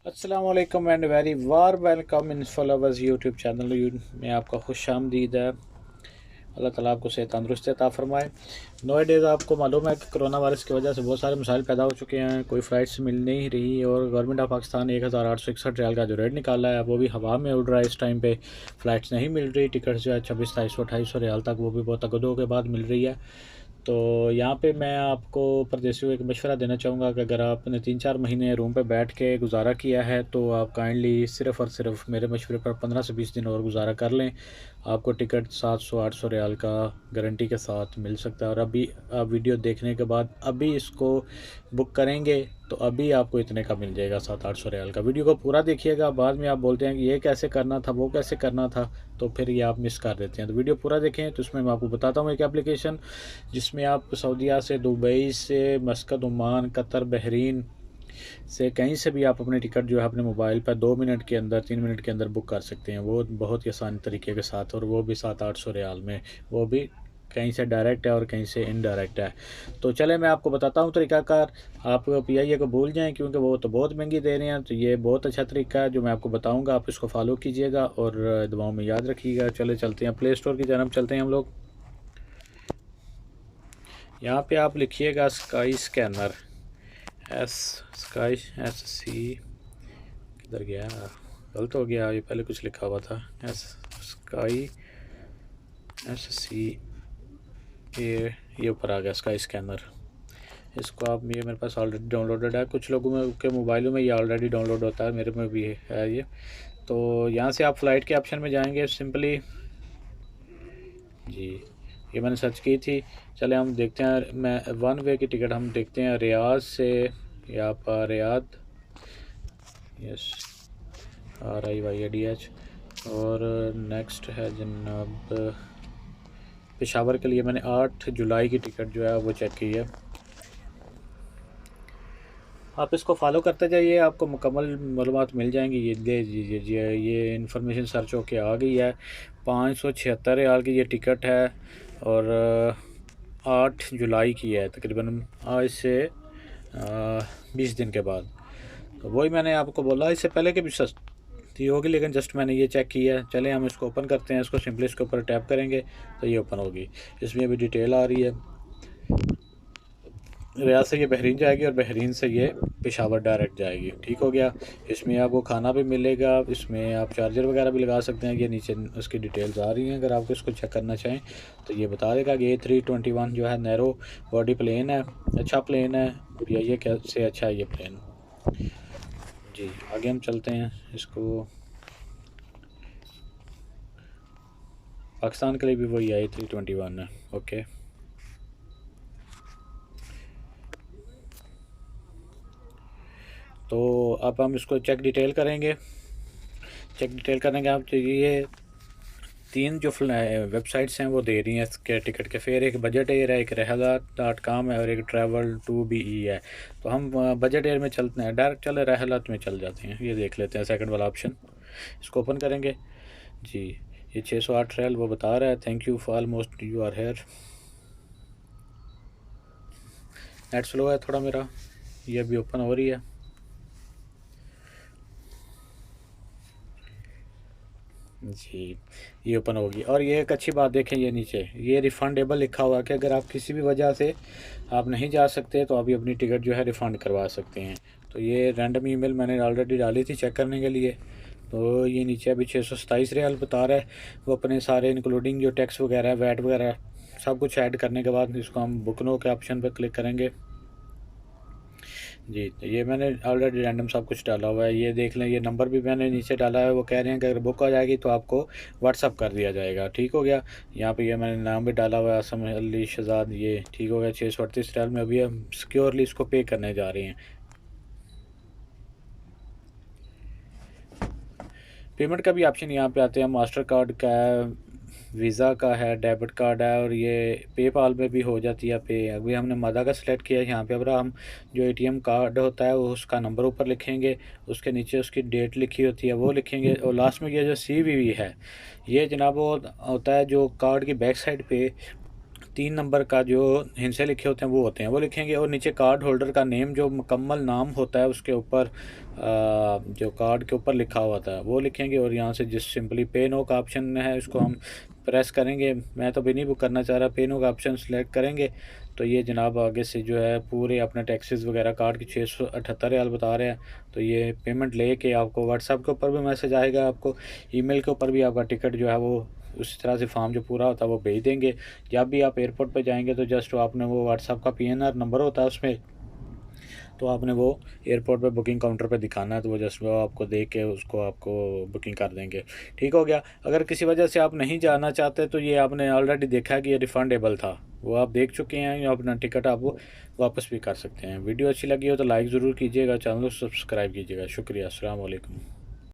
अस्सलाम वालेकुम and very war welcome in followers YouTube channel में आपका खुश आमदीद है। अल्लाह ताला आपको सेहत तंदुरुस्ती अता फरमाए। नो डेज़ आपको मालूम है कि कोरोना वायरस की वजह से बहुत सारे मसाइल पैदा हो चुके हैं, कोई फ़्लाइट्स मिल नहीं रही और गवर्नमेंट ऑफ पाकिस्तान 1861 रियाल का जो रेट निकाला है वो भी हवा में उड़ रहा है। इस टाइम पे फ़्लाइट्स नहीं मिल रही, टिकट जो है 2600-2800 रियाल तक वो भी बहुत तगड़ों के बाद मिल रही है। तो यहाँ पे मैं आपको परदेसियों को एक मशवरा देना चाहूँगा कि अगर आपने 3-4 महीने रूम पे बैठ के गुज़ारा किया है तो आप काइंडली सिर्फ़ और सिर्फ मेरे मशवरे पर 15 से 20 दिन और गुज़ारा कर लें। आपको टिकट 700-800 रियाल का गारंटी के साथ मिल सकता है। और अभी आप वीडियो देखने के बाद अभी इसको बुक करेंगे तो अभी आपको इतने का मिल जाएगा 700-800 रियाल का। वीडियो को पूरा देखिएगा, बाद में आप बोलते हैं कि ये कैसे करना था, वो कैसे करना था, तो फिर ये आप मिस कर देते हैं। तो वीडियो पूरा देखें। तो इसमें मैं आपको बताता हूँ एक एप्लीकेशन जिसमें आप सऊदीया से, दुबई से, मस्कत, ओमान, कतर, बहरीन से कहीं से भी आप अपनी टिकट जो है अपने मोबाइल पर 2 मिनट के अंदर, 3 मिनट के अंदर बुक कर सकते हैं। वो बहुत ही आसान तरीके के साथ, और वो भी 700-800 रियाल में। वो भी कहीं से डायरेक्ट है और कहीं से इनडायरेक्ट है। तो चले मैं आपको बताता हूँ तरीकाकार। आप PIA को भूल जाएं क्योंकि वो तो बहुत महंगी दे रहे हैं। तो ये बहुत अच्छा तरीका है जो मैं आपको बताऊँगा, आप इसको फॉलो कीजिएगा और दुआओं में याद रखिएगा। चले चलते हैं प्ले स्टोर की जानब, चलते हैं हम लोग। यहाँ पे आप लिखिएगा स्काई स्कैनर, SKY किधर गया, गलत हो गया, ये पहले कुछ लिखा हुआ था। SKY ये ऊपर आ गया स्काई स्कैनर। इसको आप, ये मेरे पास ऑलरेडी डाउनलोडेड है। कुछ लोगों में के मोबाइलों में ये ऑलरेडी डाउनलोड होता है, मेरे में भी है ये। तो यहाँ से आप फ़्लाइट के ऑप्शन में जाएंगे सिंपली जी। ये मैंने सर्च की थी। चले हम देखते हैं, मैं वन वे की टिकट हम देखते हैं रियाद से, यहाँ पर रियाद, यस, RIYADH। और नेक्स्ट है जनाब पेशावर के लिए। मैंने 8 जुलाई की टिकट जो है वो चेक की है। आप इसको फॉलो करते जाइए, आपको मुकम्मल मालूमात मिल जाएंगी। ये ले लीजिए, ये इन्फॉर्मेशन सर्च होके आ गई है। 576 रियाल की ये टिकट है और 8 जुलाई की है, तकरीबन आज से 20 दिन के बाद। तो वही मैंने आपको बोला, इससे पहले कि भी सस्ती होगी, लेकिन जस्ट मैंने ये चेक किया है। चलें हम इसको ओपन करते हैं। इसको सिंपली इसके ऊपर टैप करेंगे तो ये ओपन होगी। इसमें अभी डिटेल आ रही है। रियाद से ये बहरीन जाएगी और बहरीन से ये पेशावर डायरेक्ट जाएगी। ठीक हो गया। इसमें आपको खाना भी मिलेगा, इसमें आप चार्जर वगैरह भी लगा सकते हैं। ये नीचे उसकी डिटेल्स आ रही हैं, अगर आपको इसको चेक करना चाहें तो ये बता देगा कि A321 जो है नैरो बॉडी प्लेन है, अच्छा प्लेन है। या ये कैसे अच्छा है ये प्लेन जी। आगे हम चलते हैं। इसको पाकिस्तान के लिए भी वही A321 है। ओके, तो अब हम इसको चेक डिटेल करेंगे। चेक डिटेल करेंगे आप, तो ये 3 जो वेबसाइट्स हैं वो दे रही हैं इसके टिकट के फेयर। एक बजट एयर है, एक रहलात.com है और एक travel2BE है। तो हम बजट एयर में चलते हैं, डायरेक्ट चले रहलात में चल जाते हैं। ये देख लेते हैं सेकंड वाला ऑप्शन, इसको ओपन करेंगे जी। ये 608 रियाल वो बता रहा है। Thank you for almost you are here. Net slow है थोड़ा मेरा, ये अभी ओपन हो रही है जी। ये ओपन होगी। और ये एक अच्छी बात देखें, ये नीचे ये रिफ़ंडेबल लिखा हुआ है कि अगर आप किसी भी वजह से आप नहीं जा सकते तो आप अपनी टिकट जो है रिफ़ंड करवा सकते हैं। तो ये रैंडम ईमेल मैंने ऑलरेडी डाली थी चेक करने के लिए। तो ये नीचे अभी 627 रियाल बता रहा है। वो अपने सारे इंक्लूडिंग जो टैक्स वगैरह, वैट वगैरह सब कुछ ऐड करने के बाद इसको हम बुक नो के ऑप्शन पर क्लिक करेंगे जी। तो ये मैंने ऑलरेडी रैंडम सब कुछ डाला हुआ है। ये देख लें, ये नंबर भी मैंने नीचे डाला है। वो कह रहे हैं कि अगर बुक आ जाएगी तो आपको व्हाट्सअप कर दिया जाएगा। ठीक हो गया। यहाँ पे ये मैंने नाम भी डाला हुआ है, आसम अली शहजाद। ये ठीक हो गया। 638 रियाल में अभी हम सिक्योरली इसको पे करने जा रहे हैं। पेमेंट का भी ऑप्शन यहाँ पे आते हैं। मास्टर कार्ड का है, वीज़ा का है, डेबिट कार्ड है और ये पेपाल में भी हो जाती है पे। अभी हमने मादा का सिलेक्ट किया है यहाँ पे। अब हम जो ATM कार्ड होता है वो उसका नंबर ऊपर लिखेंगे, उसके नीचे उसकी डेट लिखी होती है वो लिखेंगे, और लास्ट में ये जो CVV है ये जनाब वो होता है जो कार्ड की बैक साइड पे 3 नंबर का जो हिंसे लिखे होते हैं वो होते हैं, वो लिखेंगे। और नीचे कार्ड होल्डर का नेम, जो मुकम्मल नाम होता है उसके ऊपर जो कार्ड के ऊपर लिखा हुआ था वो लिखेंगे। और यहाँ से जिस सिंपली पे नो का ऑप्शन है उसको हम प्रेस करेंगे। मैं तो भी नहीं बुक करना चाह रहा, पे नो का ऑप्शन सेलेक्ट करेंगे तो ये जनाब आगे से जो है पूरे अपने टैक्सेस वगैरह कार्ड की 678 रियाल बता रहे हैं। तो ये पेमेंट लेके आपको व्हाट्सएप के ऊपर भी मैसेज आएगा, आपको ईमेल के ऊपर भी आपका टिकट जो है वो उसी तरह से फॉर्म जो पूरा होता है वो भेज देंगे। जब भी आप एयरपोर्ट पे जाएंगे तो जस्ट आपने वो व्हाट्सएप का PNR नंबर होता है उसमें, तो आपने वो एयरपोर्ट पे बुकिंग काउंटर पे दिखाना है, तो वो जस्ट वो आपको देख के उसको आपको बुकिंग कर देंगे। ठीक हो गया। अगर किसी वजह से आप नहीं जाना चाहते तो ये आपने ऑलरेडी देखा कि ये रिफ़ंडेबल था, वो आप देख चुके हैं, अपना टिकट आप वो वापस भी कर सकते हैं। वीडियो अच्छी लगी हो तो लाइक ज़रूर कीजिएगा, चैनल को सब्सक्राइब कीजिएगा। शुक्रिया, अस्सलाम वालेकुम।